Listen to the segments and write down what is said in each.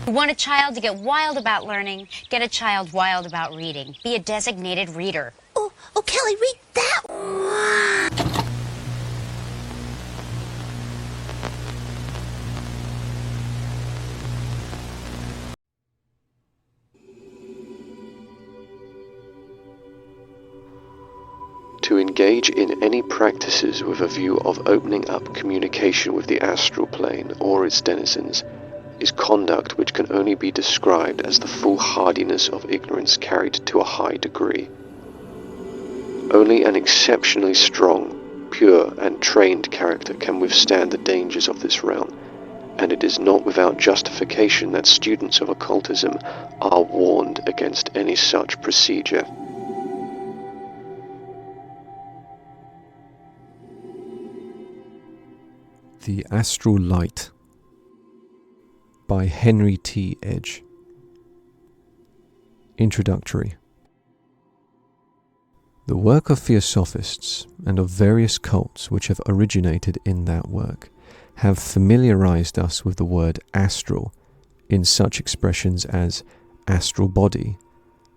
You want a child to get wild about learning? Get a child wild about reading. Be a designated reader. Oh, Kelly, read that. To engage in any practices with a view of opening up communication with the astral plane or its denizens is conduct which can only be described as the foolhardiness of ignorance carried to a high degree. Only an exceptionally strong, pure, and trained character can withstand the dangers of this realm, and it is not without justification that students of occultism are warned against any such procedure. The Astral Light by Henry T. Edge. Introductory. The work of theosophists and of various cults which have originated in that work have familiarized us with the word astral in such expressions as astral body,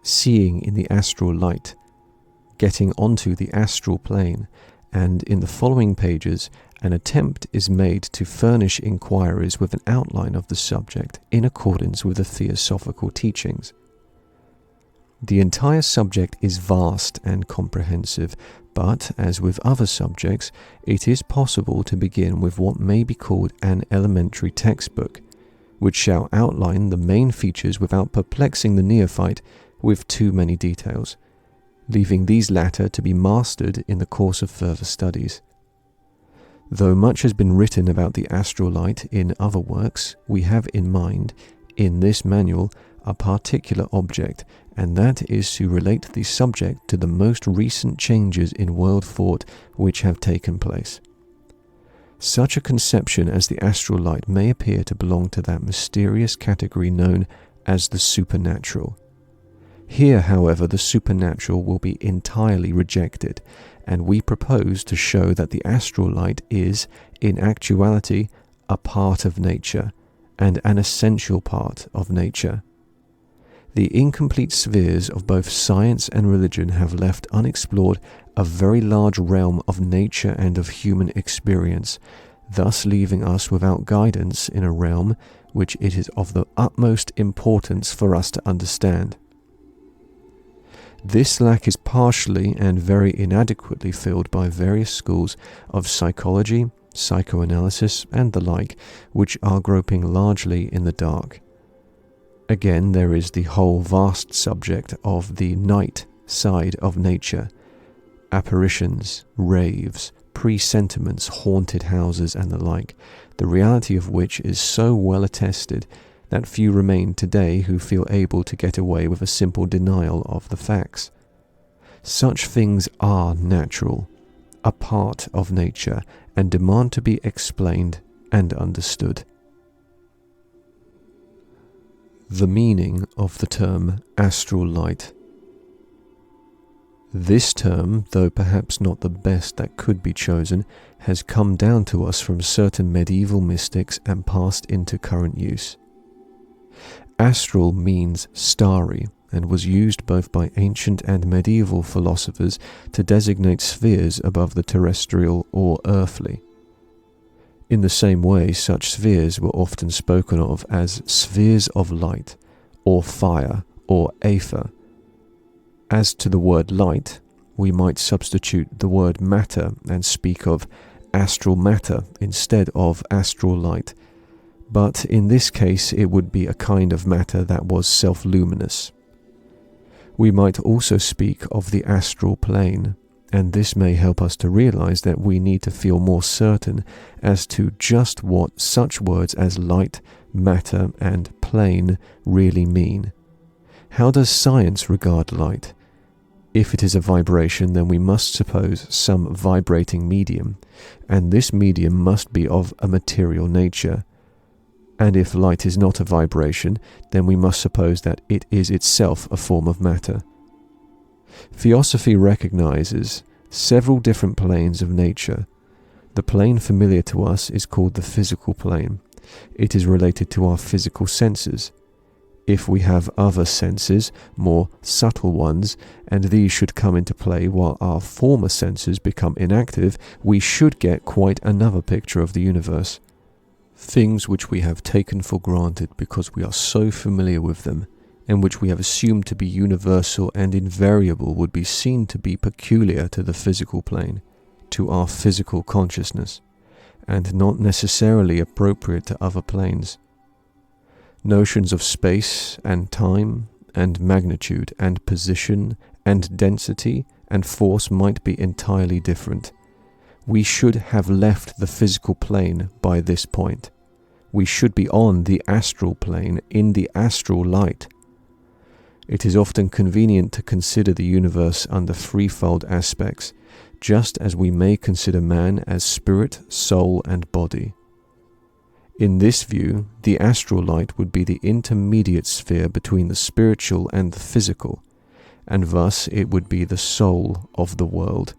seeing in the astral light, getting onto the astral plane, and in the following pages an attempt is made to furnish inquiries with an outline of the subject in accordance with the theosophical teachings. The entire subject is vast and comprehensive, but, as with other subjects, it is possible to begin with what may be called an elementary textbook, which shall outline the main features without perplexing the neophyte with too many details, leaving these latter to be mastered in the course of further studies. Though much has been written about the astral light in other works, we have in mind, in this manual, a particular object, and that is to relate the subject to the most recent changes in world thought which have taken place. Such a conception as the astral light may appear to belong to that mysterious category known as the supernatural. Here, however, the supernatural will be entirely rejected, and we propose to show that the astral light is, in actuality, a part of nature, and an essential part of nature. The incomplete spheres of both science and religion have left unexplored a very large realm of nature and of human experience, thus leaving us without guidance in a realm which it is of the utmost importance for us to understand. This lack is partially and very inadequately filled by various schools of psychology, psychoanalysis, and the like, which are groping largely in the dark. Again, there is the whole vast subject of the night side of nature, apparitions, raves, presentiments, haunted houses, and the like, the reality of which is so well attested that few remain today who feel able to get away with a simple denial of the facts. Such things are natural, a part of nature, and demand to be explained and understood. The meaning of the term astral light. This term, though perhaps not the best that could be chosen, has come down to us from certain medieval mystics and passed into current use. Astral means starry, and was used both by ancient and medieval philosophers to designate spheres above the terrestrial or earthly. In the same way, such spheres were often spoken of as spheres of light, or fire, or aether. As to the word light, we might substitute the word matter and speak of astral matter instead of astral light, but in this case it would be a kind of matter that was self-luminous. We might also speak of the astral plane, and this may help us to realize that we need to feel more certain as to just what such words as light, matter, and plane really mean. How does science regard light? If it is a vibration, then we must suppose some vibrating medium, and this medium must be of a material nature. And if light is not a vibration, then we must suppose that it is itself a form of matter. Theosophy recognizes several different planes of nature. The plane familiar to us is called the physical plane, It is related to our physical senses. If we have other senses, more subtle ones, and these should come into play while our former senses become inactive, we should get quite another picture of the universe. Things which we have taken for granted because we are so familiar with them, and which we have assumed to be universal and invariable, would be seen to be peculiar to the physical plane, to our physical consciousness, and not necessarily appropriate to other planes. Notions of space and time and magnitude and position and density and force might be entirely different. We should have left the physical plane by this point. We should be on the astral plane, in the astral light. It is often convenient to consider the universe under threefold aspects, just as we may consider man as spirit, soul, and body. In this view, the astral light would be the intermediate sphere between the spiritual and the physical, and thus it would be the soul of the world,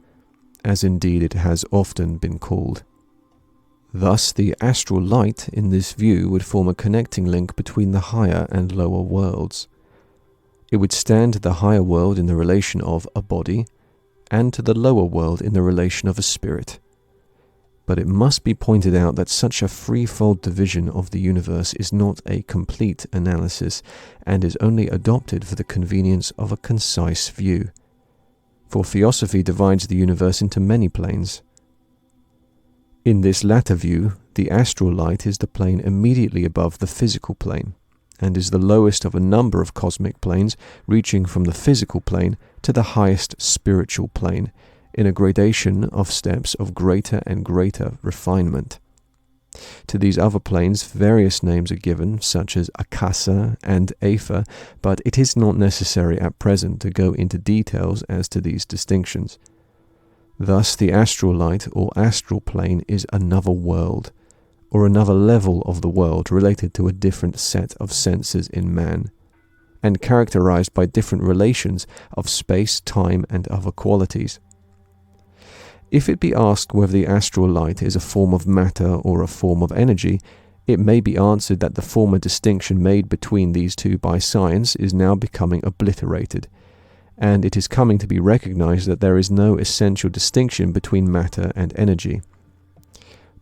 as indeed it has often been called. Thus, the astral light in this view would form a connecting link between the higher and lower worlds. It would stand to the higher world in the relation of a body, and to the lower world in the relation of a spirit. But it must be pointed out that such a threefold division of the universe is not a complete analysis, and is only adopted for the convenience of a concise view. For theosophy divides the universe into many planes. In this latter view, the astral light is the plane immediately above the physical plane, and is the lowest of a number of cosmic planes, reaching from the physical plane to the highest spiritual plane, in a gradation of steps of greater and greater refinement. To these other planes various names are given, such as Akasa and Aether, but it is not necessary at present to go into details as to these distinctions. Thus the astral light or astral plane is another world, or another level of the world related to a different set of senses in man, and characterized by different relations of space, time, and other qualities. If it be asked whether the astral light is a form of matter or a form of energy, it may be answered that the former distinction made between these two by science is now becoming obliterated, and it is coming to be recognized that there is no essential distinction between matter and energy.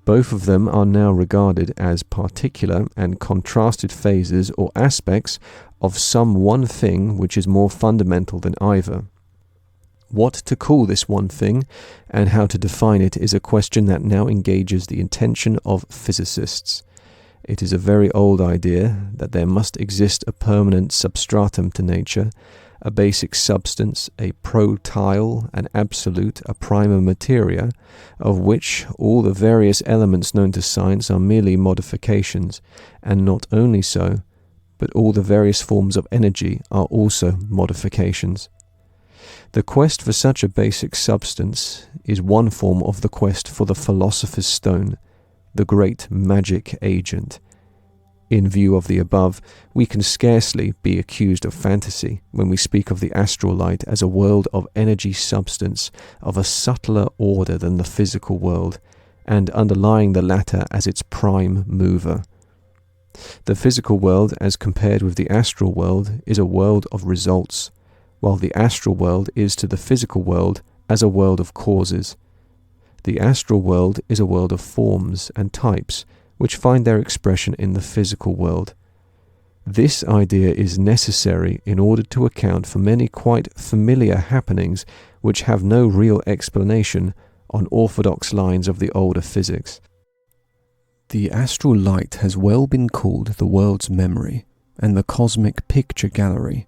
Both of them are now regarded as particular and contrasted phases or aspects of some one thing which is more fundamental than either. What to call this one thing, and how to define it, is a question that now engages the attention of physicists. It is a very old idea that there must exist a permanent substratum to nature, a basic substance, a protyle, an absolute, a prima materia, of which all the various elements known to science are merely modifications, and not only so, but all the various forms of energy are also modifications. The quest for such a basic substance is one form of the quest for the philosopher's stone, the great magic agent. In view of the above, we can scarcely be accused of fantasy when we speak of the astral light as a world of energy substance of a subtler order than the physical world, and underlying the latter as its prime mover. The physical world, as compared with the astral world, is a world of results, while the astral world is to the physical world as a world of causes. The astral world is a world of forms and types, which find their expression in the physical world. This idea is necessary in order to account for many quite familiar happenings which have no real explanation on orthodox lines of the older physics. The astral light has well been called the world's memory and the cosmic picture gallery.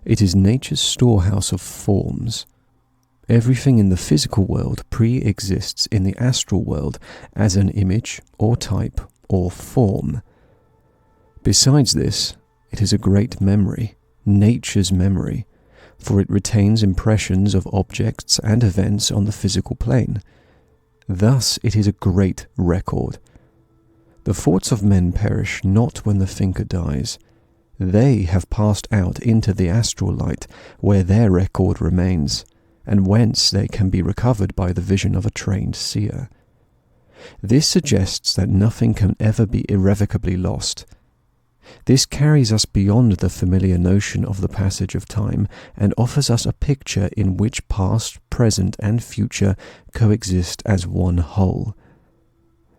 It is nature's storehouse of forms. Everything in the physical world pre-exists in the astral world as an image or type or form. Besides this, it is a great memory, nature's memory, for it retains impressions of objects and events on the physical plane. Thus it is a great record. The thoughts of men perish not when the thinker dies. They have passed out into the astral light, where their record remains, and whence they can be recovered by the vision of a trained seer. This suggests that nothing can ever be irrevocably lost. This carries us beyond the familiar notion of the passage of time and offers us a picture in which past, present, and future coexist as one whole.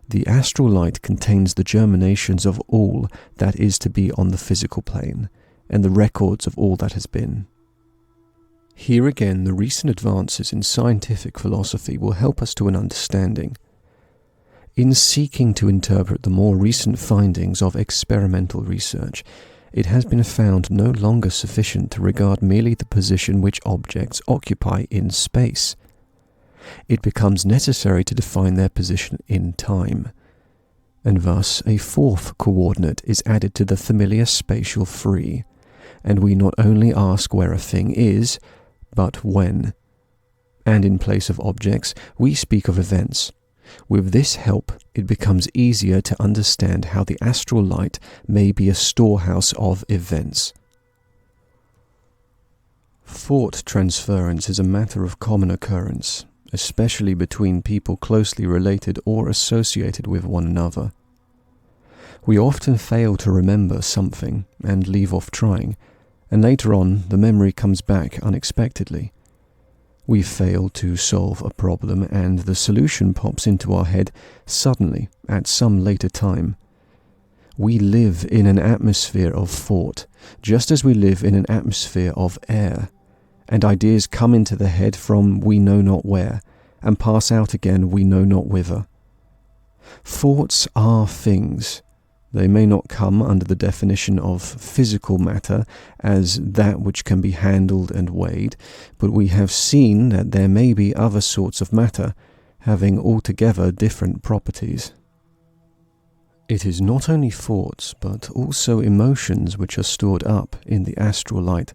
The astral light contains the germinations of all that is to be on the physical plane, and the records of all that has been. Here again, the recent advances in scientific philosophy will help us to an understanding. In seeking to interpret the more recent findings of experimental research, it has been found no longer sufficient to regard merely the position which objects occupy in space. It becomes necessary to define their position in time, and thus a fourth coordinate is added to the familiar spatial free, and we not only ask where a thing is, but when. And in place of objects, we speak of events. With this help, it becomes easier to understand how the astral light may be a storehouse of events. Thought transference is a matter of common occurrence, especially between people closely related or associated with one another. We often fail to remember something and leave off trying, and later on the memory comes back unexpectedly. We fail to solve a problem and the solution pops into our head suddenly at some later time. We live in an atmosphere of thought, just as we live in an atmosphere of air, and ideas come into the head from we know not where, and pass out again we know not whither. Thoughts are things. They may not come under the definition of physical matter as that which can be handled and weighed, but we have seen that there may be other sorts of matter having altogether different properties. It is not only thoughts, but also emotions which are stored up in the astral light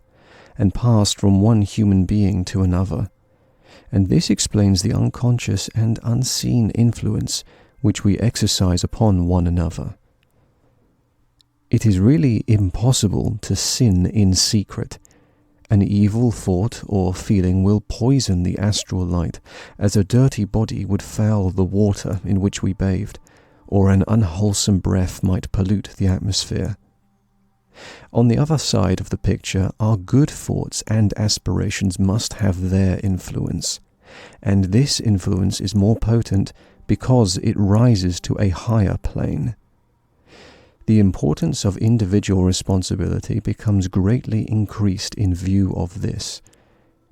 and passed from one human being to another, and this explains the unconscious and unseen influence which we exercise upon one another. It is really impossible to sin in secret. An evil thought or feeling will poison the astral light, as a dirty body would foul the water in which we bathed, or an unwholesome breath might pollute the atmosphere. On the other side of the picture, our good thoughts and aspirations must have their influence, and this influence is more potent because it rises to a higher plane. The importance of individual responsibility becomes greatly increased in view of this,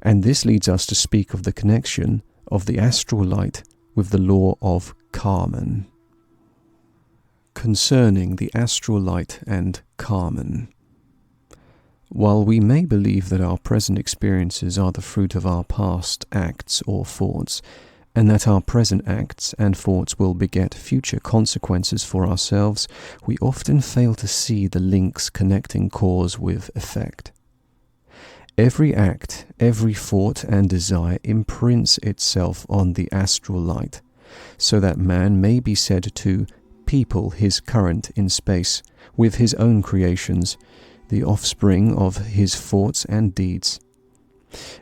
and this leads us to speak of the connection of the astral light with the law of Karman. Concerning the astral light and Karman. While we may believe that our present experiences are the fruit of our past acts or thoughts, and that our present acts and thoughts will beget future consequences for ourselves, we often fail to see the links connecting cause with effect. Every act, every thought and desire imprints itself on the astral light, so that man may be said to people his current in space with his own creations, the offspring of his thoughts and deeds.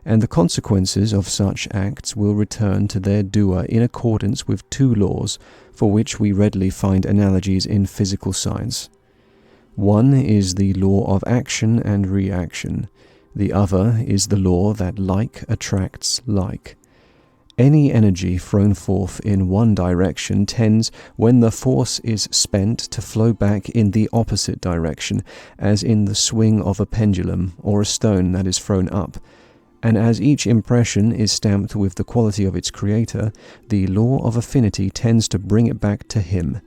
And the consequences of such acts will return to their doer in accordance with two laws for which we readily find analogies in physical science. One is the law of action and reaction. The other is the law that like attracts like. Any energy thrown forth in one direction tends, when the force is spent, to flow back in the opposite direction, as in the swing of a pendulum or a stone that is thrown up. And as each impression is stamped with the quality of its creator, the law of affinity tends to bring it back to him.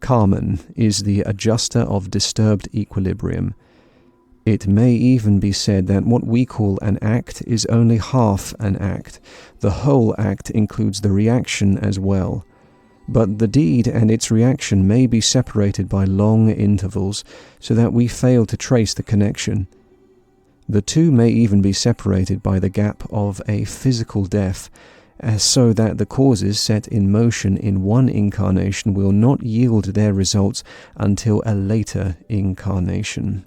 Karman is the adjuster of disturbed equilibrium. It may even be said that what we call an act is only half an act. The whole act includes the reaction as well. But the deed and its reaction may be separated by long intervals, so that we fail to trace the connection. The two may even be separated by the gap of a physical death, so that the causes set in motion in one incarnation will not yield their results until a later incarnation.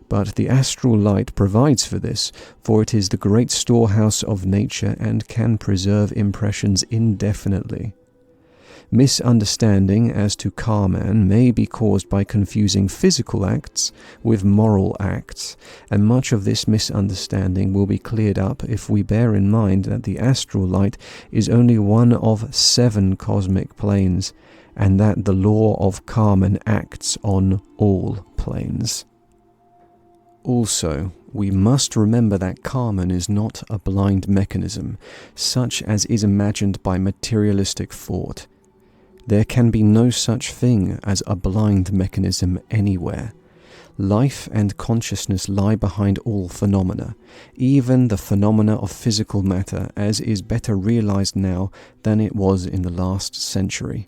But the astral light provides for this, for it is the great storehouse of nature and can preserve impressions indefinitely. Misunderstanding as to karman may be caused by confusing physical acts with moral acts, and much of this misunderstanding will be cleared up if we bear in mind that the astral light is only one of 7 cosmic planes, and that the law of karman acts on all planes. Also, we must remember that karman is not a blind mechanism, such as is imagined by materialistic thought. There can be no such thing as a blind mechanism anywhere. Life and consciousness lie behind all phenomena, even the phenomena of physical matter, as is better realized now than it was in the last century.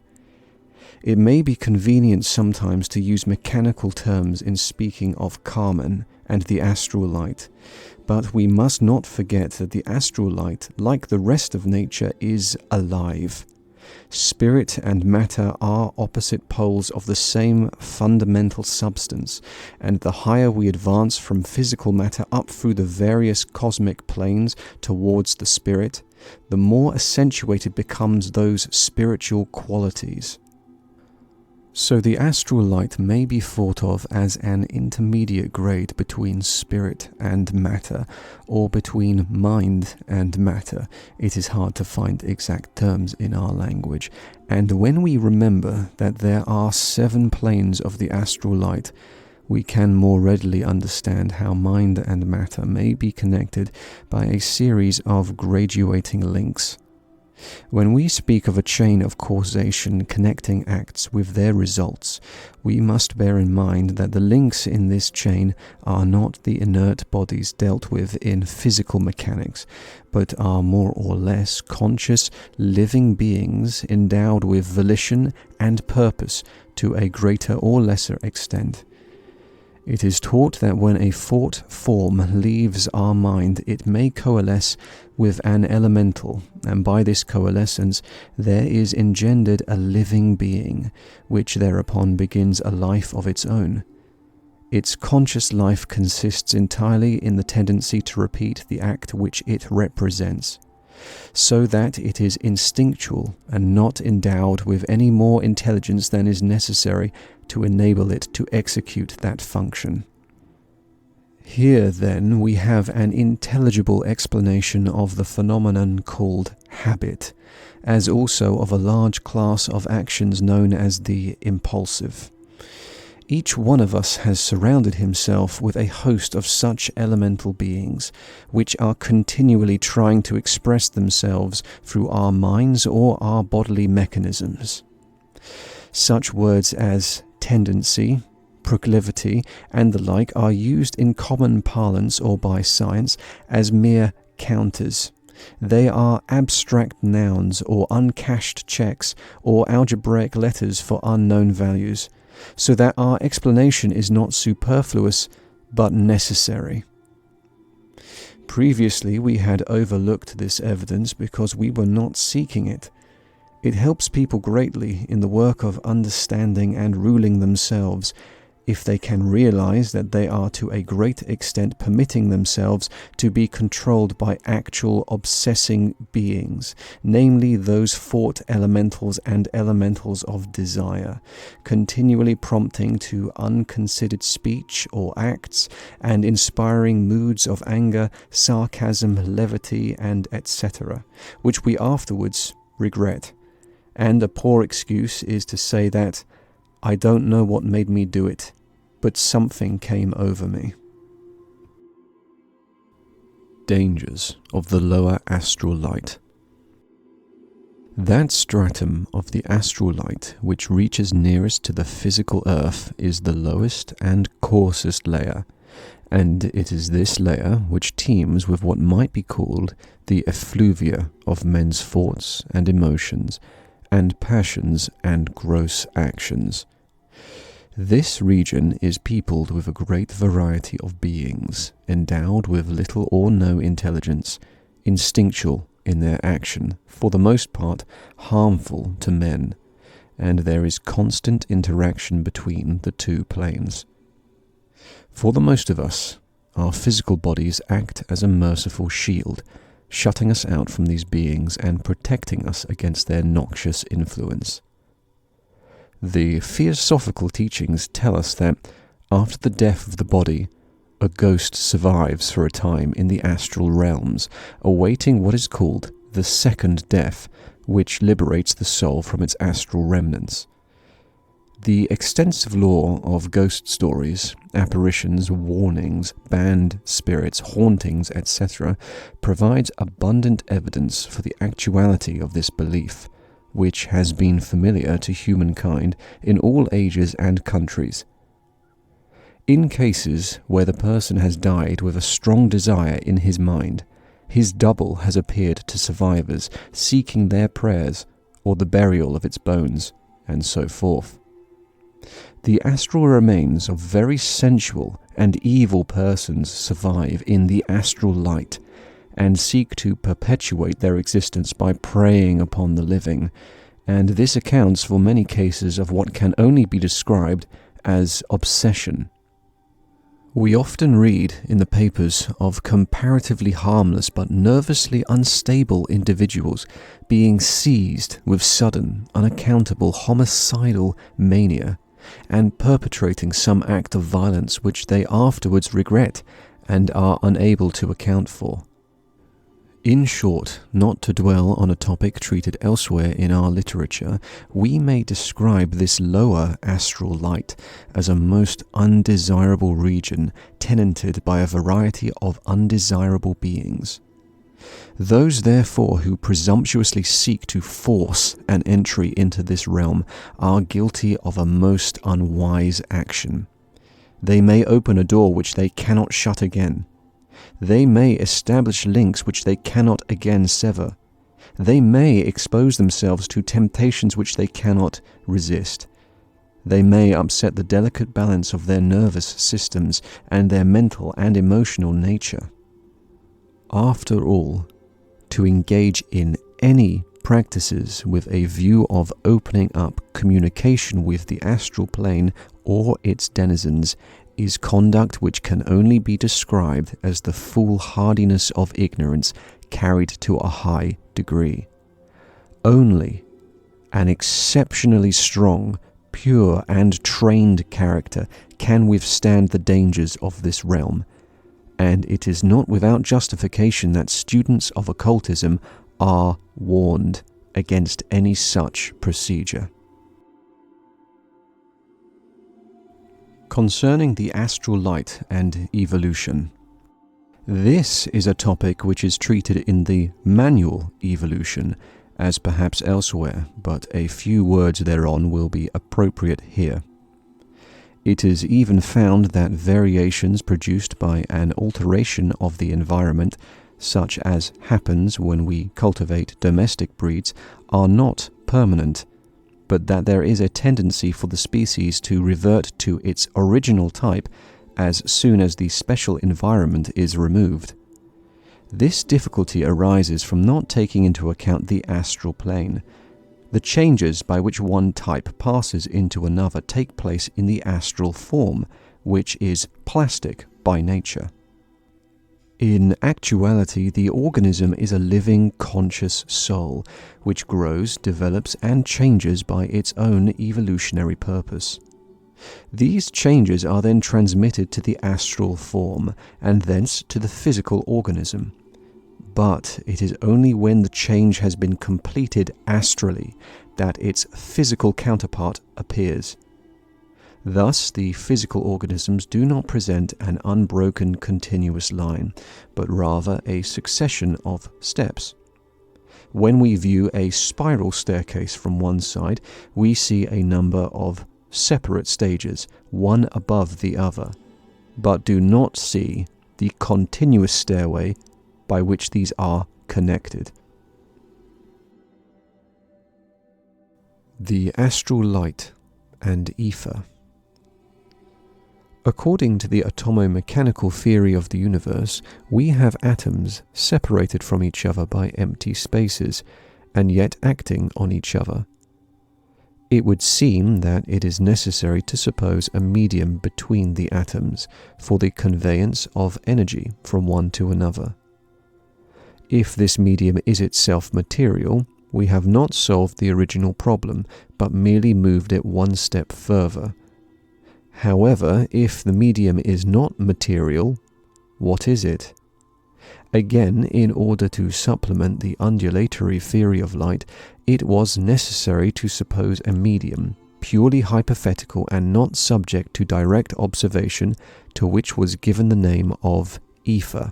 It may be convenient sometimes to use mechanical terms in speaking of karman and the astral light, but we must not forget that the astral light, like the rest of nature, is alive. Spirit and matter are opposite poles of the same fundamental substance, and the higher we advance from physical matter up through the various cosmic planes towards the spirit, the more accentuated becomes those spiritual qualities. So the astral light may be thought of as an intermediate grade between spirit and matter, or between mind and matter. It is hard to find exact terms in our language, and when we remember that there are 7 planes of the astral light, we can more readily understand how mind and matter may be connected by a series of graduating links. When we speak of a chain of causation connecting acts with their results, we must bear in mind that the links in this chain are not the inert bodies dealt with in physical mechanics, but are more or less conscious, living beings endowed with volition and purpose to a greater or lesser extent. It is taught that when a thought form leaves our mind, it may coalesce with an elemental, and by this coalescence there is engendered a living being, which thereupon begins a life of its own. Its conscious life consists entirely in the tendency to repeat the act which it represents, so that it is instinctual and not endowed with any more intelligence than is necessary to enable it to execute that function. Here, then, we have an intelligible explanation of the phenomenon called habit, as also of a large class of actions known as the impulsive. Each one of us has surrounded himself with a host of such elemental beings, which are continually trying to express themselves through our minds or our bodily mechanisms. Such words as tendency, proclivity, and the like are used in common parlance or by science as mere counters. They are abstract nouns or uncached checks or algebraic letters for unknown values, so that our explanation is not superfluous but necessary. Previously we had overlooked this evidence because we were not seeking it. It helps people greatly in the work of understanding and ruling themselves if they can realize that they are to a great extent permitting themselves to be controlled by actual obsessing beings, namely those thought elementals and elementals of desire, continually prompting to unconsidered speech or acts and inspiring moods of anger, sarcasm, levity, and etc., which we afterwards regret. And a poor excuse is to say that, I don't know what made me do it, but something came over me. Dangers of the lower astral light. That stratum of the astral light which reaches nearest to the physical earth is the lowest and coarsest layer, and it is this layer which teems with what might be called the effluvia of men's thoughts and emotions, and passions and gross actions. This region is peopled with a great variety of beings, endowed with little or no intelligence, instinctual in their action, for the most part harmful to men, and there is constant interaction between the two planes. For the most of us, our physical bodies act as a merciful shield, shutting us out from these beings and protecting us against their noxious influence. The theosophical teachings tell us that after the death of the body, a ghost survives for a time in the astral realms, awaiting what is called the second death, which liberates the soul from its astral remnants. The extensive lore of ghost stories, apparitions, warnings, banned spirits, hauntings, etc., provides abundant evidence for the actuality of this belief, which has been familiar to humankind in all ages and countries. In cases where the person has died with a strong desire in his mind, his double has appeared to survivors seeking their prayers or the burial of its bones, and so forth. The astral remains of very sensual and evil persons survive in the astral light and seek to perpetuate their existence by preying upon the living, and this accounts for many cases of what can only be described as obsession. We often read in the papers of comparatively harmless but nervously unstable individuals being seized with sudden, unaccountable homicidal mania and perpetrating some act of violence which they afterwards regret and are unable to account for. In short, not to dwell on a topic treated elsewhere in our literature, we may describe this lower astral light as a most undesirable region tenanted by a variety of undesirable beings. Those, therefore, who presumptuously seek to force an entry into this realm are guilty of a most unwise action. They may open a door which they cannot shut again. They may establish links which they cannot again sever. They may expose themselves to temptations which they cannot resist. They may upset the delicate balance of their nervous systems and their mental and emotional nature. After all, to engage in any practices with a view of opening up communication with the astral plane or its denizens is conduct which can only be described as the foolhardiness of ignorance carried to a high degree. Only an exceptionally strong, pure and trained character can withstand the dangers of this realm, and it is not without justification that students of occultism are warned against any such procedure. Concerning the astral light and evolution. This is a topic which is treated in the manual Evolution, as perhaps elsewhere, but a few words thereon will be appropriate here. It is even found that variations produced by an alteration of the environment, such as happens when we cultivate domestic breeds, are not permanent, but that there is a tendency for the species to revert to its original type as soon as the special environment is removed. This difficulty arises from not taking into account the astral plane. The changes by which one type passes into another take place in the astral form, which is plastic by nature. In actuality, the organism is a living, conscious soul, which grows, develops, and changes by its own evolutionary purpose. These changes are then transmitted to the astral form, and thence to the physical organism. But it is only when the change has been completed astrally that its physical counterpart appears. Thus, the physical organisms do not present an unbroken continuous line, but rather a succession of steps. When we view a spiral staircase from one side, we see a number of separate stages, one above the other, but do not see the continuous stairway by which these are connected. The astral light and ether. According to the atomo-mechanical theory of the universe, we have atoms separated from each other by empty spaces, and yet acting on each other. It would seem that it is necessary to suppose a medium between the atoms for the conveyance of energy from one to another. If this medium is itself material, we have not solved the original problem, but merely moved it one step further. However, if the medium is not material, what is it? Again, in order to supplement the undulatory theory of light, it was necessary to suppose a medium, purely hypothetical and not subject to direct observation, to which was given the name of ether.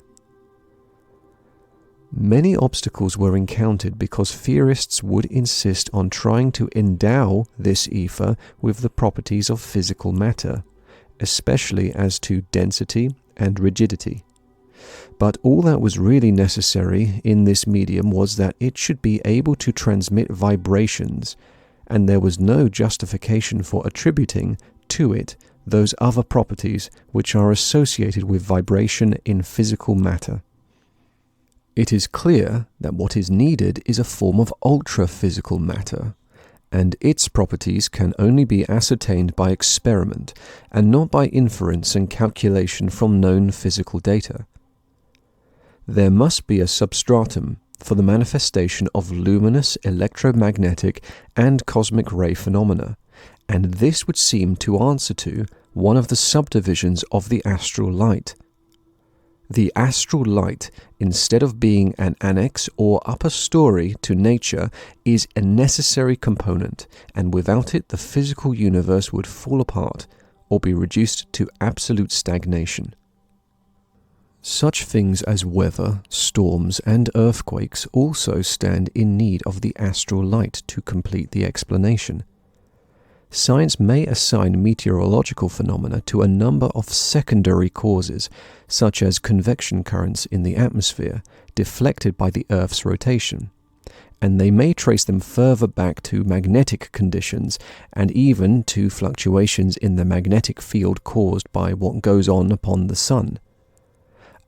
Many obstacles were encountered because theorists would insist on trying to endow this ether with the properties of physical matter, especially as to density and rigidity. But all that was really necessary in this medium was that it should be able to transmit vibrations, and there was no justification for attributing to it those other properties which are associated with vibration in physical matter. It is clear that what is needed is a form of ultra-physical matter, and its properties can only be ascertained by experiment and not by inference and calculation from known physical data. There must be a substratum for the manifestation of luminous, electromagnetic, and cosmic ray phenomena, and this would seem to answer to one of the subdivisions of the astral light. The astral light, instead of being an annex or upper story to nature, is a necessary component, and without it the physical universe would fall apart or be reduced to absolute stagnation. Such things as weather, storms, and earthquakes also stand in need of the astral light to complete the explanation. Science may assign meteorological phenomena to a number of secondary causes, such as convection currents in the atmosphere, deflected by the Earth's rotation, and they may trace them further back to magnetic conditions and even to fluctuations in the magnetic field caused by what goes on upon the Sun.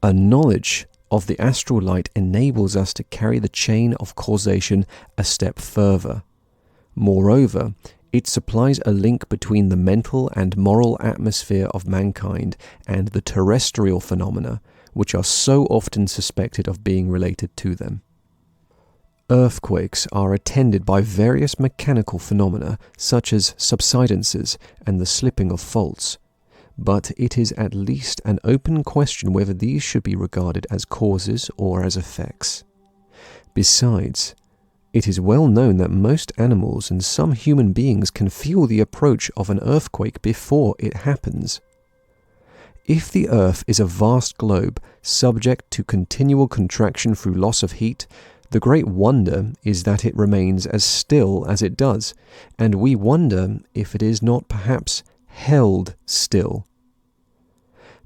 A knowledge of the astral light enables us to carry the chain of causation a step further. Moreover, it supplies a link between the mental and moral atmosphere of mankind and the terrestrial phenomena, which are so often suspected of being related to them. Earthquakes are attended by various mechanical phenomena, such as subsidences and the slipping of faults, but it is at least an open question whether these should be regarded as causes or as effects. Besides, it is well known that most animals and some human beings can feel the approach of an earthquake before it happens. If the Earth is a vast globe subject to continual contraction through loss of heat, the great wonder is that it remains as still as it does, and we wonder if it is not perhaps held still.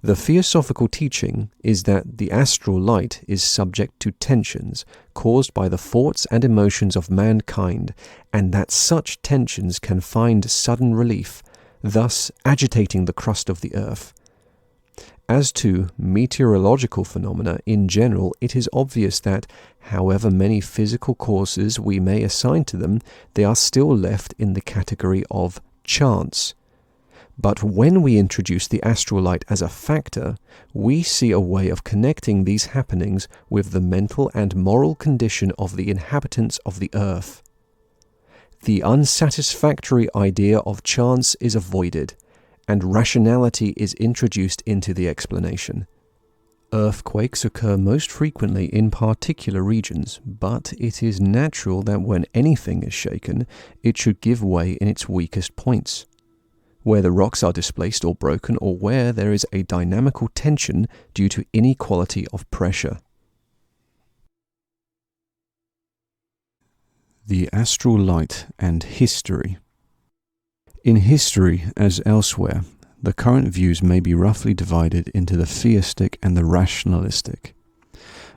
The theosophical teaching is that the astral light is subject to tensions caused by the thoughts and emotions of mankind, and that such tensions can find sudden relief, thus agitating the crust of the earth. As to meteorological phenomena in general, it is obvious that, however many physical causes we may assign to them, they are still left in the category of chance. But when we introduce the astral light as a factor, we see a way of connecting these happenings with the mental and moral condition of the inhabitants of the earth. The unsatisfactory idea of chance is avoided, and rationality is introduced into the explanation. Earthquakes occur most frequently in particular regions, but it is natural that when anything is shaken, it should give way in its weakest points, where the rocks are displaced or broken, or where there is a dynamical tension due to inequality of pressure. The astral light and history. In history, as elsewhere, the current views may be roughly divided into the theistic and the rationalistic.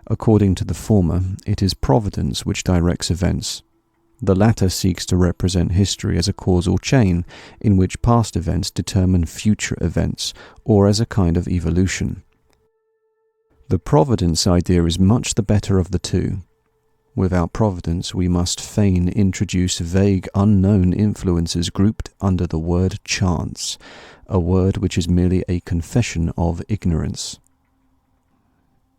According to the former, it is providence which directs events. The latter seeks to represent history as a causal chain in which past events determine future events, or as a kind of evolution. The providence idea is much the better of the two. Without providence, we must fain introduce vague unknown influences grouped under the word chance, a word which is merely a confession of ignorance.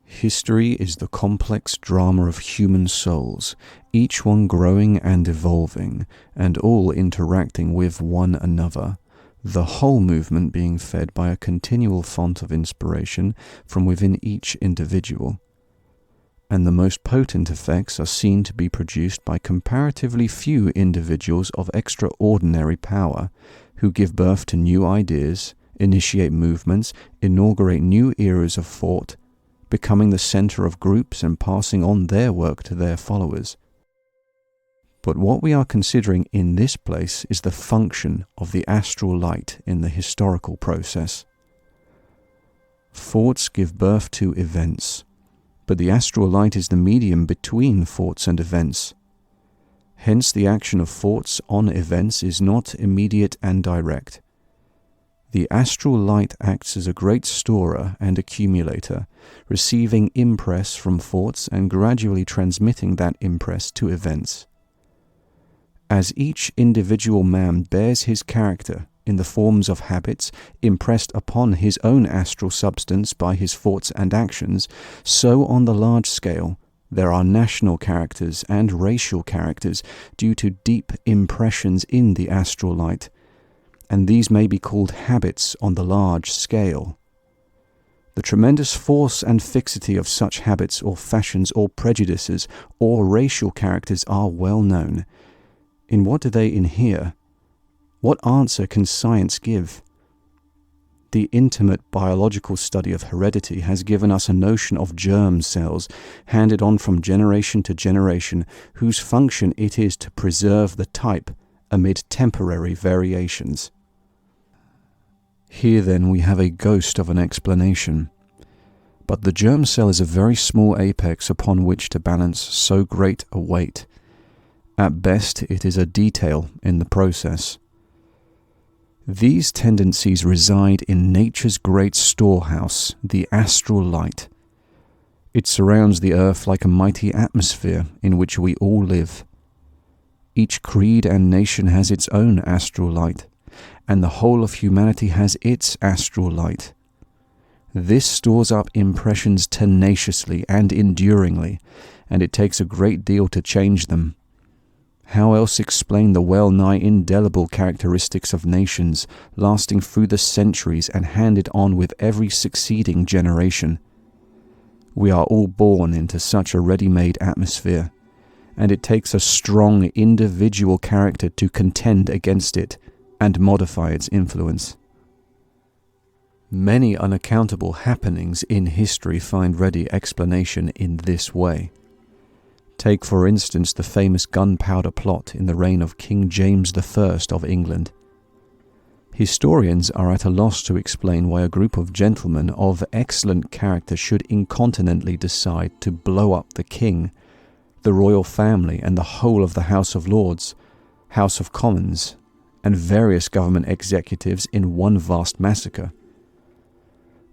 History is the complex drama of human souls, each one growing and evolving, and all interacting with one another, the whole movement being fed by a continual font of inspiration from within each individual. And the most potent effects are seen to be produced by comparatively few individuals of extraordinary power, who give birth to new ideas, initiate movements, inaugurate new eras of thought, becoming the center of groups and passing on their work to their followers. But what we are considering in this place is the function of the astral light in the historical process. Thoughts give birth to events, but the astral light is the medium between thoughts and events. Hence, the action of thoughts on events is not immediate and direct. The astral light acts as a great storer and accumulator, receiving impress from thoughts and gradually transmitting that impress to events. As each individual man bears his character in the forms of habits impressed upon his own astral substance by his thoughts and actions, so on the large scale there are national characters and racial characters due to deep impressions in the astral light, and these may be called habits on the large scale. The tremendous force and fixity of such habits or fashions or prejudices or racial characters are well known. In what do they inhere? What answer can science give? The intimate biological study of heredity has given us a notion of germ cells handed on from generation to generation, whose function it is to preserve the type amid temporary variations. Here then we have a ghost of an explanation. But the germ cell is a very small apex upon which to balance so great a weight. At best, it is a detail in the process. These tendencies reside in nature's great storehouse, the astral light. It surrounds the earth like a mighty atmosphere in which we all live. Each creed and nation has its own astral light, and the whole of humanity has its astral light. This stores up impressions tenaciously and enduringly, and it takes a great deal to change them. How else explain the well-nigh indelible characteristics of nations, lasting through the centuries and handed on with every succeeding generation? We are all born into such a ready-made atmosphere, and it takes a strong individual character to contend against it and modify its influence. Many unaccountable happenings in history find ready explanation in this way. Take, for instance, the famous gunpowder plot in the reign of King James I of England. Historians are at a loss to explain why a group of gentlemen of excellent character should incontinently decide to blow up the king, the royal family, and the whole of the House of Lords, House of Commons, and various government executives in one vast massacre.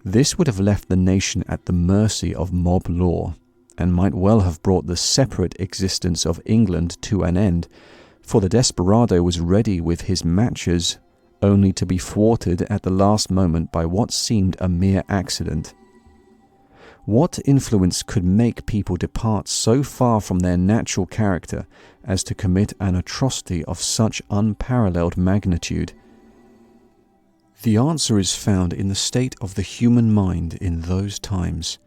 This would have left the nation at the mercy of mob law, and might well have brought the separate existence of England to an end, for the desperado was ready with his matches, only to be thwarted at the last moment by what seemed a mere accident. What influence could make people depart so far from their natural character as to commit an atrocity of such unparalleled magnitude? The answer is found in the state of the human mind in those times.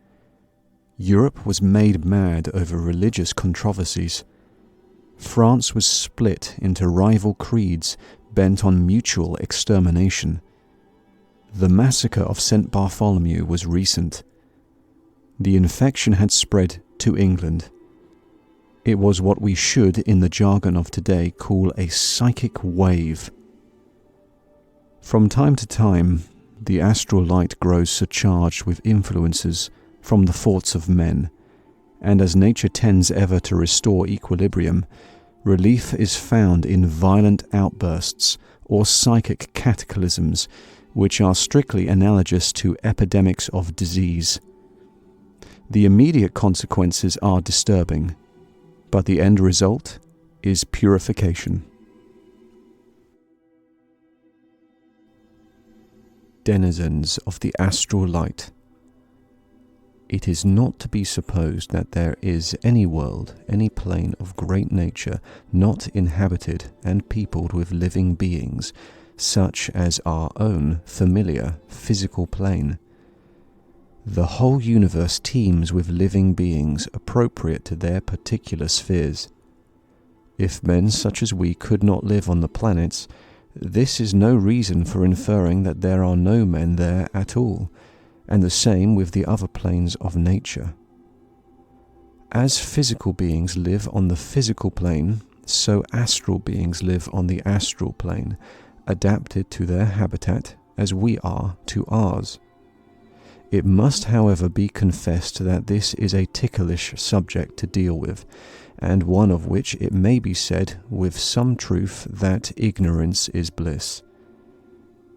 Europe was made mad over religious controversies. France was split into rival creeds bent on mutual extermination. The massacre of St. Bartholomew was recent. The infection had spread to England. It was what we should, in the jargon of today, call a psychic wave. From time to time, the astral light grows surcharged with influences from the thoughts of men, and as nature tends ever to restore equilibrium, relief is found in violent outbursts or psychic cataclysms, which are strictly analogous to epidemics of disease. The immediate consequences are disturbing, but the end result is purification. Denizens of the astral light. It is not to be supposed that there is any world, any plane of great nature not inhabited and peopled with living beings, such as our own familiar physical plane. The whole universe teems with living beings appropriate to their particular spheres. If men such as we could not live on the planets, this is no reason for inferring that there are no men there at all, and the same with the other planes of nature. As physical beings live on the physical plane, so astral beings live on the astral plane, adapted to their habitat as we are to ours. It must, however, be confessed that this is a ticklish subject to deal with, and one of which it may be said with some truth that ignorance is bliss.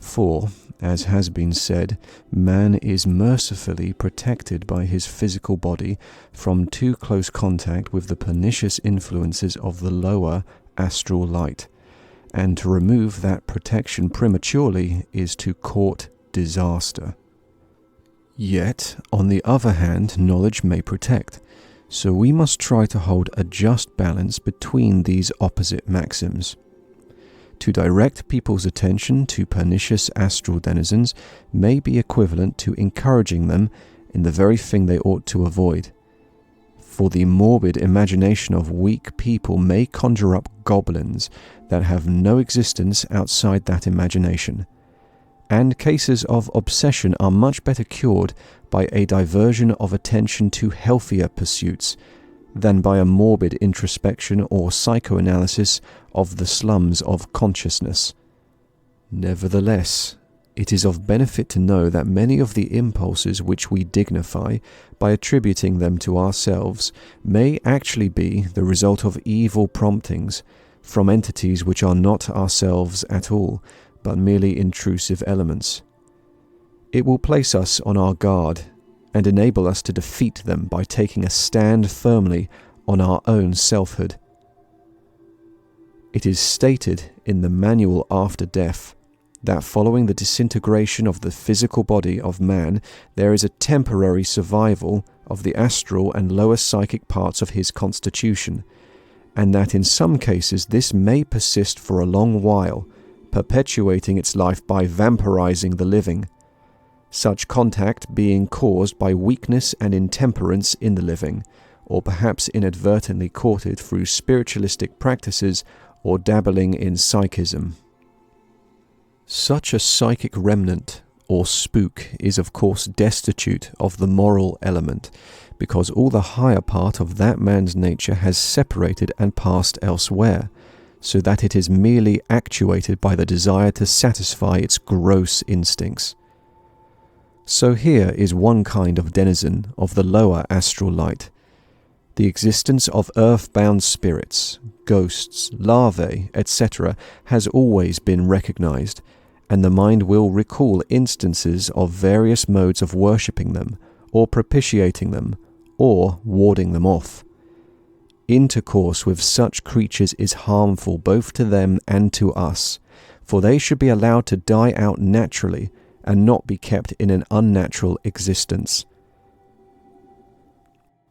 For, as has been said, man is mercifully protected by his physical body from too close contact with the pernicious influences of the lower astral light, and to remove that protection prematurely is to court disaster. Yet, on the other hand, knowledge may protect, so we must try to hold a just balance between these opposite maxims. To direct people's attention to pernicious astral denizens may be equivalent to encouraging them in the very thing they ought to avoid. For the morbid imagination of weak people may conjure up goblins that have no existence outside that imagination, and cases of obsession are much better cured by a diversion of attention to healthier pursuits than by a morbid introspection or psychoanalysis of the slums of consciousness. Nevertheless, it is of benefit to know that many of the impulses which we dignify by attributing them to ourselves may actually be the result of evil promptings from entities which are not ourselves at all, but merely intrusive elements. It will place us on our guard and enable us to defeat them by taking a stand firmly on our own selfhood. It is stated in the Manual After Death that following the disintegration of the physical body of man, there is a temporary survival of the astral and lower psychic parts of his constitution, and that in some cases this may persist for a long while, perpetuating its life by vampirizing the living, such contact being caused by weakness and intemperance in the living, or perhaps inadvertently courted through spiritualistic practices or dabbling in psychism. Such a psychic remnant or spook is of course destitute of the moral element, because all the higher part of that man's nature has separated and passed elsewhere, so that it is merely actuated by the desire to satisfy its gross instincts. So here is one kind of denizen of the lower astral light. The existence of earth-bound spirits, ghosts, larvae, etc. has always been recognized, and the mind will recall instances of various modes of worshipping them, or propitiating them, or warding them off. Intercourse with such creatures is harmful both to them and to us, for they should be allowed to die out naturally and not be kept in an unnatural existence.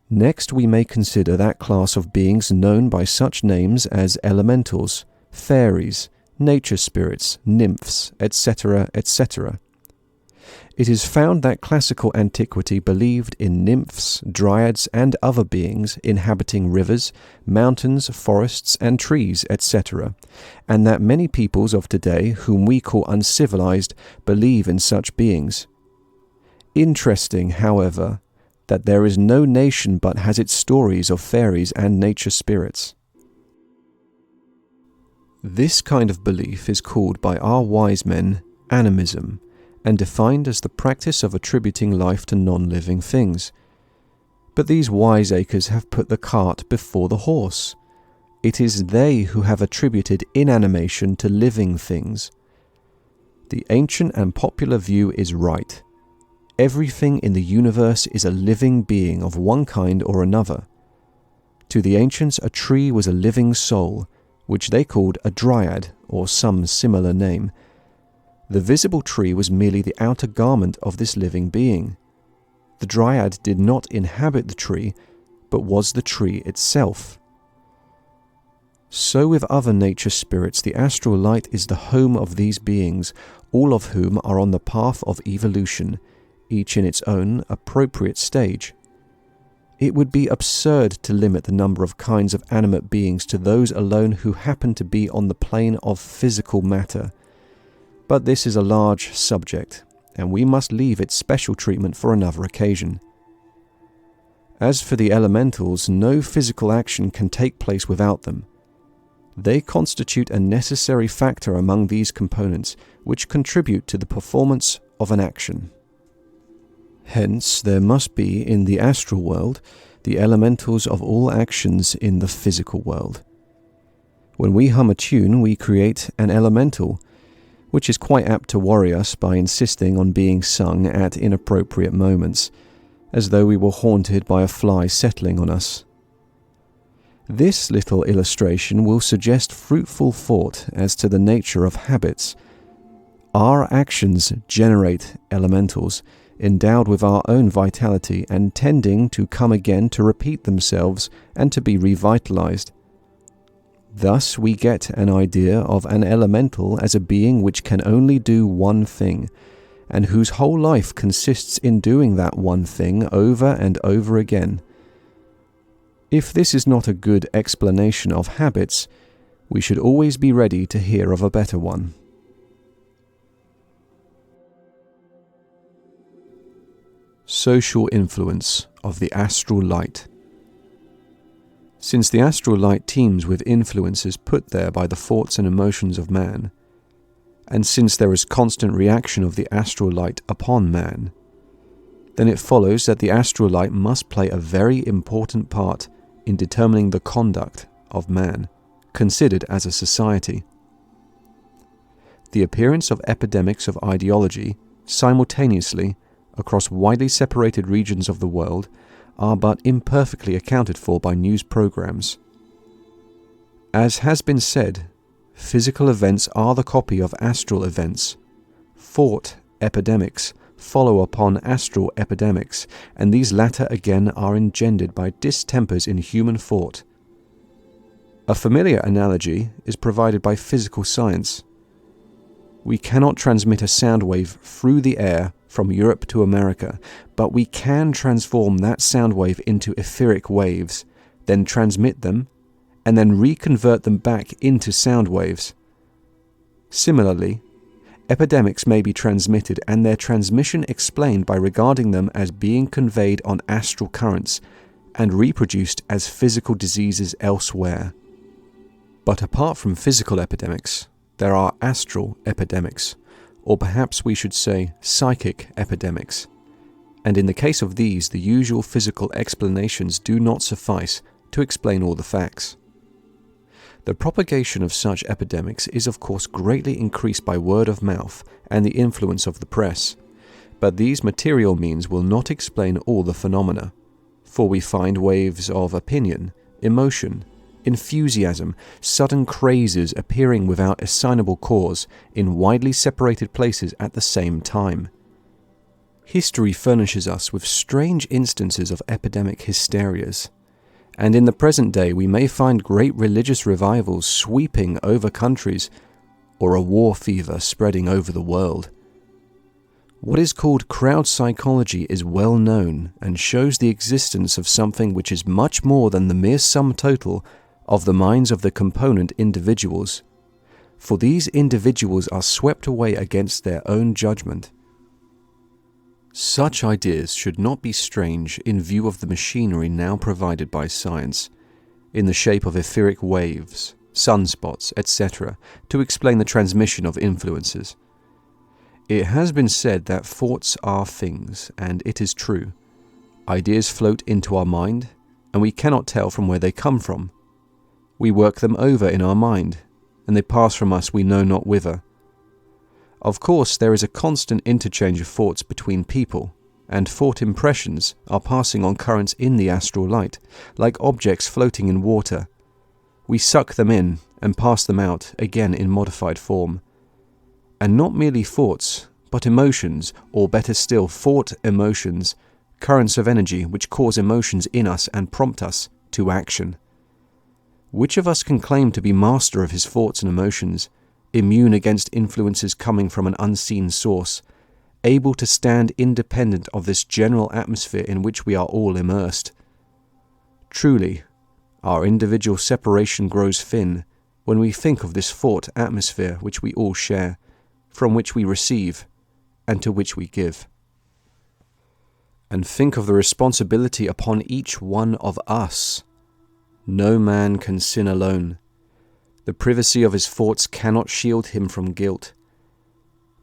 Next we may consider that class of beings known by such names as elementals, fairies, nature spirits, nymphs, etc., etc. It is found that classical antiquity believed in nymphs, dryads, and other beings inhabiting rivers, mountains, forests, and trees, etc., and that many peoples of today, whom we call uncivilized, believe in such beings. Interesting, however, that there is no nation but has its stories of fairies and nature spirits. This kind of belief is called by our wise men animism, and defined as the practice of attributing life to non-living things. But these wiseacres have put the cart before the horse. It is they who have attributed inanimation to living things. The ancient and popular view is right. Everything in the universe is a living being of one kind or another. To the ancients, a tree was a living soul, which they called a dryad or some similar name. The visible tree was merely the outer garment of this living being. the dryad did not inhabit the tree, but was the tree itself. So with other nature spirits, the astral light is the home of these beings, all of whom are on the path of evolution, each in its own appropriate stage. It would be absurd to limit the number of kinds of animate beings to those alone who happen to be on the plane of physical matter. But this is a large subject, and we must leave its special treatment for another occasion. As for the elementals, no physical action can take place without them. They constitute a necessary factor among these components, which contribute to the performance of an action. Hence, there must be in the astral world the elementals of all actions in the physical world. When we hum a tune, we create an elemental, which is quite apt to worry us by insisting on being sung at inappropriate moments, as though we were haunted by a fly settling on us. This little illustration will suggest fruitful thought as to the nature of habits. Our actions generate elementals, endowed with our own vitality and tending to come again to repeat themselves and to be revitalized. Thus we get an idea of an elemental as a being which can only do one thing, and whose whole life consists in doing that one thing over and over again. If this is not a good explanation of habits, we should always be ready to hear of a better one. Social influence of the astral light. Since the astral light teems with influences put there by the thoughts and emotions of man, and since there is constant reaction of the astral light upon man, then it follows that the astral light must play a very important part in determining the conduct of man, considered as a society. The appearance of epidemics of ideology simultaneously across widely separated regions of the world are but imperfectly accounted for by news programs. As has been said, physical events are the copy of astral events. Thought epidemics follow upon astral epidemics, and these latter again are engendered by distempers in human thought. A familiar analogy is provided by physical science. We cannot transmit a sound wave through the air from Europe to America, but we can transform that sound wave into etheric waves, then transmit them, and then reconvert them back into sound waves. Similarly, epidemics may be transmitted and their transmission explained by regarding them as being conveyed on astral currents and reproduced as physical diseases elsewhere. But apart from physical epidemics, there are astral epidemics, or perhaps we should say psychic epidemics. And in the case of these, the usual physical explanations do not suffice to explain all the facts. The propagation of such epidemics is of course greatly increased by word of mouth and the influence of the press, but these material means will not explain all the phenomena, for we find waves of opinion, emotion, enthusiasm, sudden crazes appearing without assignable cause in widely separated places at the same time. History furnishes us with strange instances of epidemic hysterias, and in the present day we may find great religious revivals sweeping over countries, or a war fever spreading over the world. What is called crowd psychology is well known and shows the existence of something which is much more than the mere sum total of the minds of the component individuals, for these individuals are swept away against their own judgment. Such ideas should not be strange in view of the machinery now provided by science, in the shape of etheric waves, sunspots, etc., to explain the transmission of influences. It has been said that thoughts are things, and it is true. Ideas float into our mind, and we cannot tell from where they come from. We work them over in our mind, and they pass from us we know not whither. Of course, there is a constant interchange of thoughts between people, and thought impressions are passing on currents in the astral light, like objects floating in water. We suck them in and pass them out again in modified form. And not merely thoughts, but emotions, or better still, thought emotions, currents of energy which cause emotions in us and prompt us to action. Which of us can claim to be master of his thoughts and emotions, immune against influences coming from an unseen source, able to stand independent of this general atmosphere in which we are all immersed? Truly, our individual separation grows thin when we think of this thought atmosphere which we all share, from which we receive, and to which we give. And think of the responsibility upon each one of us. No man can sin alone. The privacy of his thoughts cannot shield him from guilt.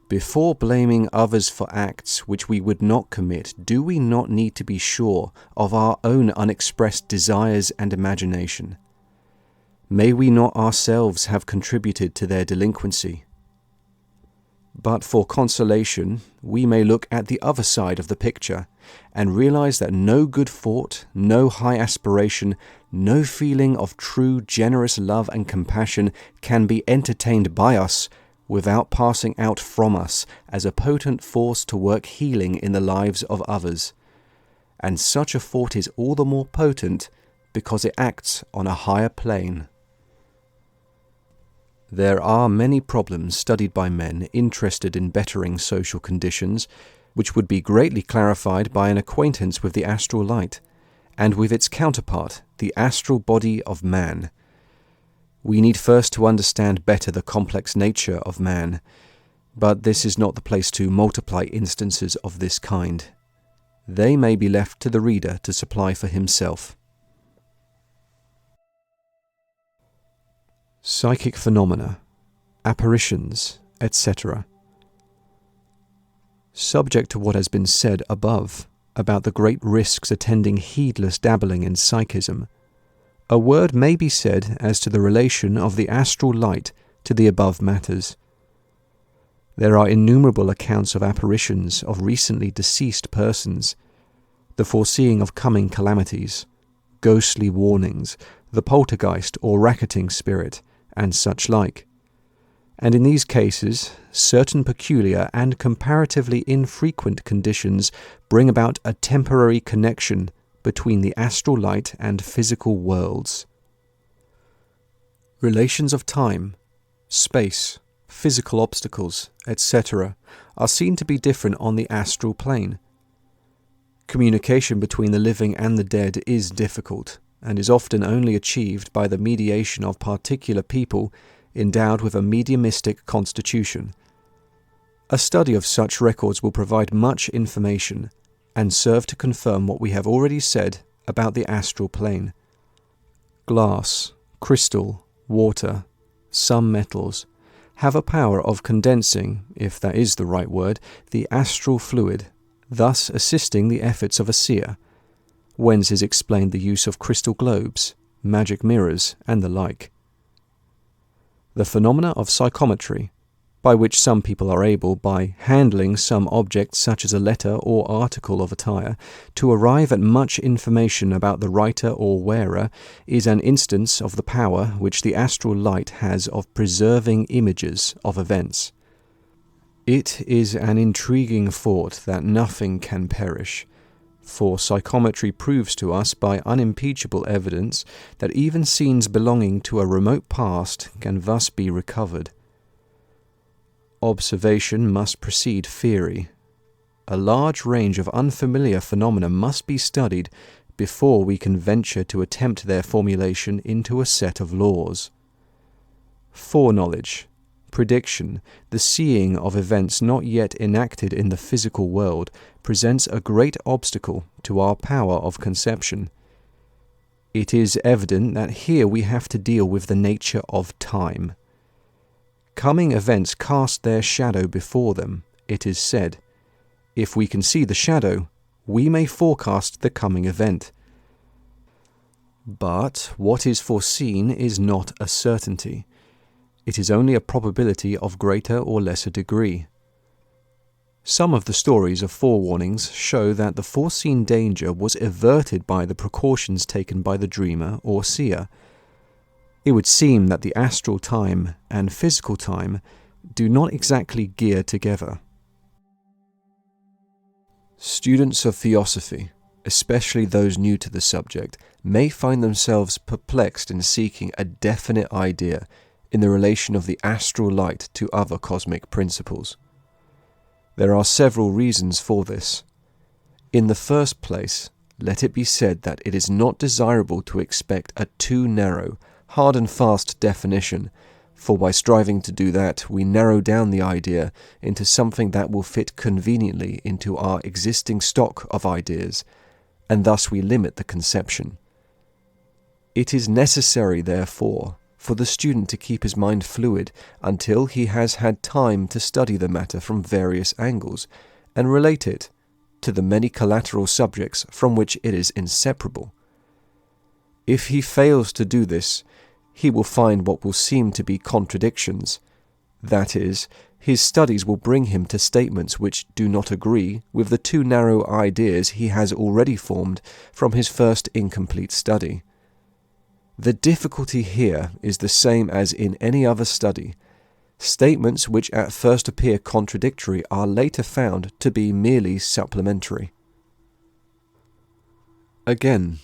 Before blaming others for acts which we would not commit, do we not need to be sure of our own unexpressed desires and imagination? May we not ourselves have contributed to their delinquency? But for consolation, we may look at the other side of the picture and realize that no good thought, no high aspiration, no feeling of true generous love and compassion can be entertained by us without passing out from us as a potent force to work healing in the lives of others. And such a thought is all the more potent because it acts on a higher plane. There are many problems studied by men interested in bettering social conditions, which would be greatly clarified by an acquaintance with the astral light, and with its counterpart, the astral body of man. We need first to understand better the complex nature of man, but this is not the place to multiply instances of this kind. They may be left to the reader to supply for himself. Psychic phenomena, apparitions, etc. Subject to what has been said above about the great risks attending heedless dabbling in psychism, a word may be said as to the relation of the astral light to the above matters. There are innumerable accounts of apparitions of recently deceased persons, the foreseeing of coming calamities, ghostly warnings, the poltergeist or racketing spirit, and such like. And in these cases, certain peculiar and comparatively infrequent conditions bring about a temporary connection between the astral light and physical worlds. Relations of time, space, physical obstacles, etc. are seen to be different on the astral plane. Communication between the living and the dead is difficult, and is often only achieved by the mediation of particular people endowed with a mediumistic constitution. A study of such records will provide much information and serve to confirm what we have already said about the astral plane. Glass, crystal, water, some metals have a power of condensing, if that is the right word, the astral fluid, thus assisting the efforts of a seer, whence is explained the use of crystal globes, magic mirrors, and the like. The phenomena of psychometry, by which some people are able, by handling some object such as a letter or article of attire, to arrive at much information about the writer or wearer, is an instance of the power which the astral light has of preserving images of events. It is an intriguing thought that nothing can perish, for psychometry proves to us by unimpeachable evidence that even scenes belonging to a remote past can thus be recovered. Observation must precede theory. A large range of unfamiliar phenomena must be studied before we can venture to attempt their formulation into a set of laws. Foreknowledge, prediction, the seeing of events not yet enacted in the physical world, presents a great obstacle to our power of conception. It is evident that here we have to deal with the nature of time. Coming events cast their shadow before them, it is said. If we can see the shadow, we may forecast the coming event. But what is foreseen is not a certainty. It is only a probability of greater or lesser degree. Some of the stories of forewarnings show that the foreseen danger was averted by the precautions taken by the dreamer or seer. It would seem that the astral time and physical time do not exactly gear together. Students of theosophy, especially those new to the subject, may find themselves perplexed in seeking a definite idea in the relation of the astral light to other cosmic principles. There are several reasons for this. In the first place, let it be said that it is not desirable to expect a too narrow, hard and fast definition, for by striving to do that, we narrow down the idea into something that will fit conveniently into our existing stock of ideas, and thus we limit the conception. It is necessary, therefore, for the student to keep his mind fluid until he has had time to study the matter from various angles, and relate it to the many collateral subjects from which it is inseparable. If he fails to do this, he will find what will seem to be contradictions. That is, his studies will bring him to statements which do not agree with the too narrow ideas he has already formed from his first incomplete study. The difficulty here is the same as in any other study. Statements which at first appear contradictory are later found to be merely supplementary. Again,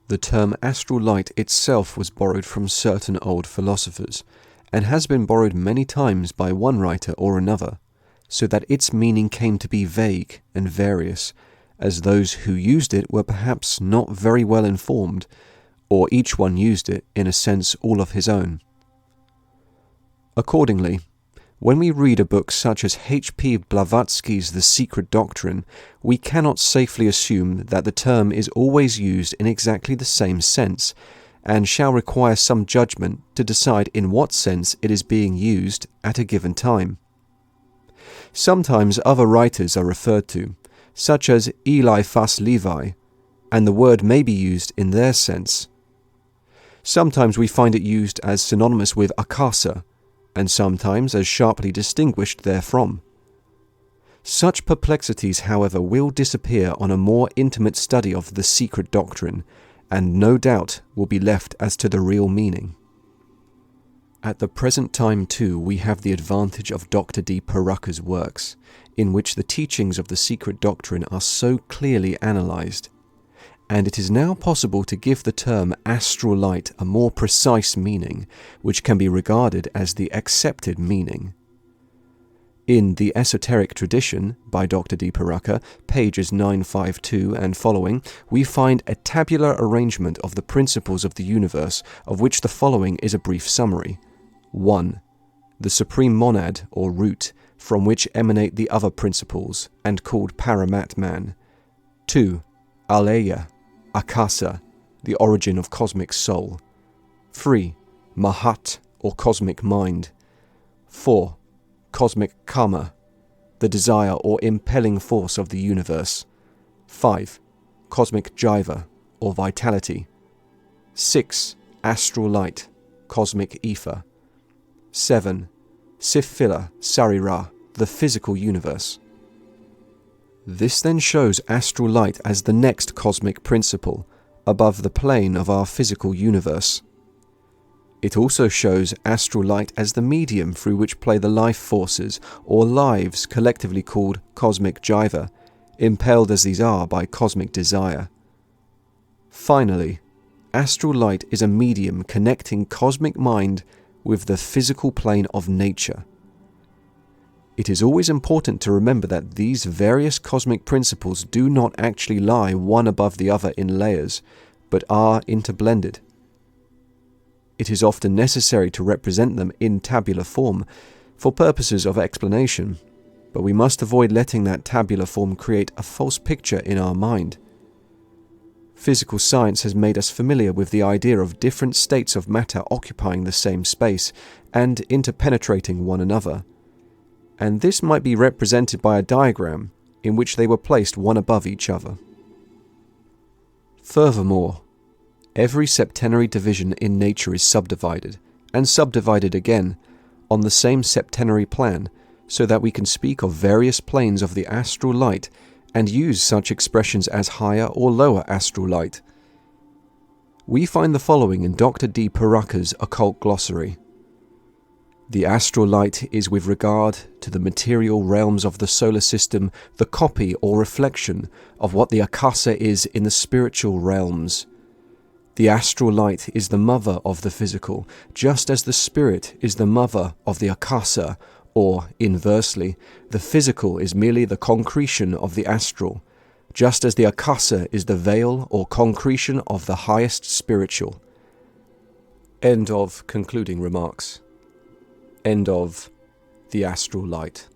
the term astral light itself was borrowed from certain old philosophers, and has been borrowed many times by one writer or another, so that its meaning came to be vague and various, as those who used it were perhaps not very well informed, or each one used it in a sense all of his own. Accordingly, when we read a book such as H.P. Blavatsky's The Secret Doctrine, we cannot safely assume that the term is always used in exactly the same sense, and shall require some judgment to decide in what sense it is being used at a given time. Sometimes other writers are referred to, such as Eliphas Levi, and the word may be used in their sense. Sometimes we find it used as synonymous with akasa, and sometimes as sharply distinguished therefrom. Such perplexities, however, will disappear on a more intimate study of the secret doctrine, and no doubt will be left as to the real meaning. At the present time, too, we have the advantage of Dr. D. Paraka's works, in which the teachings of the secret doctrine are so clearly analysed, and it is now possible to give the term astral light a more precise meaning, which can be regarded as the accepted meaning. In The Esoteric Tradition, by Dr. D. Paraka, pages 952 and following, we find a tabular arrangement of the principles of the universe, of which the following is a brief summary. 1. The supreme monad, or root, from which emanate the other principles, and called Paramatman. 2. Aleya, Akasa, the origin of cosmic soul. 3. Mahat, or cosmic mind. 4. Cosmic karma, the desire or impelling force of the universe. 5. Cosmic jiva, or vitality. 6. Astral light, cosmic ether. 7. Sifila Sarira, the physical universe. This then shows astral light as the next cosmic principle, above the plane of our physical universe. It also shows astral light as the medium through which play the life forces, or lives collectively called cosmic jiva, impelled as these are by cosmic desire. Finally, astral light is a medium connecting cosmic mind with the physical plane of nature. It is always important to remember that these various cosmic principles do not actually lie one above the other in layers, but are interblended. It is often necessary to represent them in tabular form for purposes of explanation, but we must avoid letting that tabular form create a false picture in our mind. Physical science has made us familiar with the idea of different states of matter occupying the same space and interpenetrating one another, and this might be represented by a diagram in which they were placed one above each other. Furthermore, every septenary division in nature is subdivided, and subdivided again, on the same septenary plan, so that we can speak of various planes of the astral light and use such expressions as higher or lower astral light. We find the following in Dr. D. Paraka's Occult Glossary. The astral light is, with regard to the material realms of the solar system, the copy or reflection of what the akasa is in the spiritual realms. The astral light is the mother of the physical, just as the spirit is the mother of the akasa, or, inversely, the physical is merely the concretion of the astral, just as the akasa is the veil or concretion of the highest spiritual. End of concluding remarks. End of The Astral Light.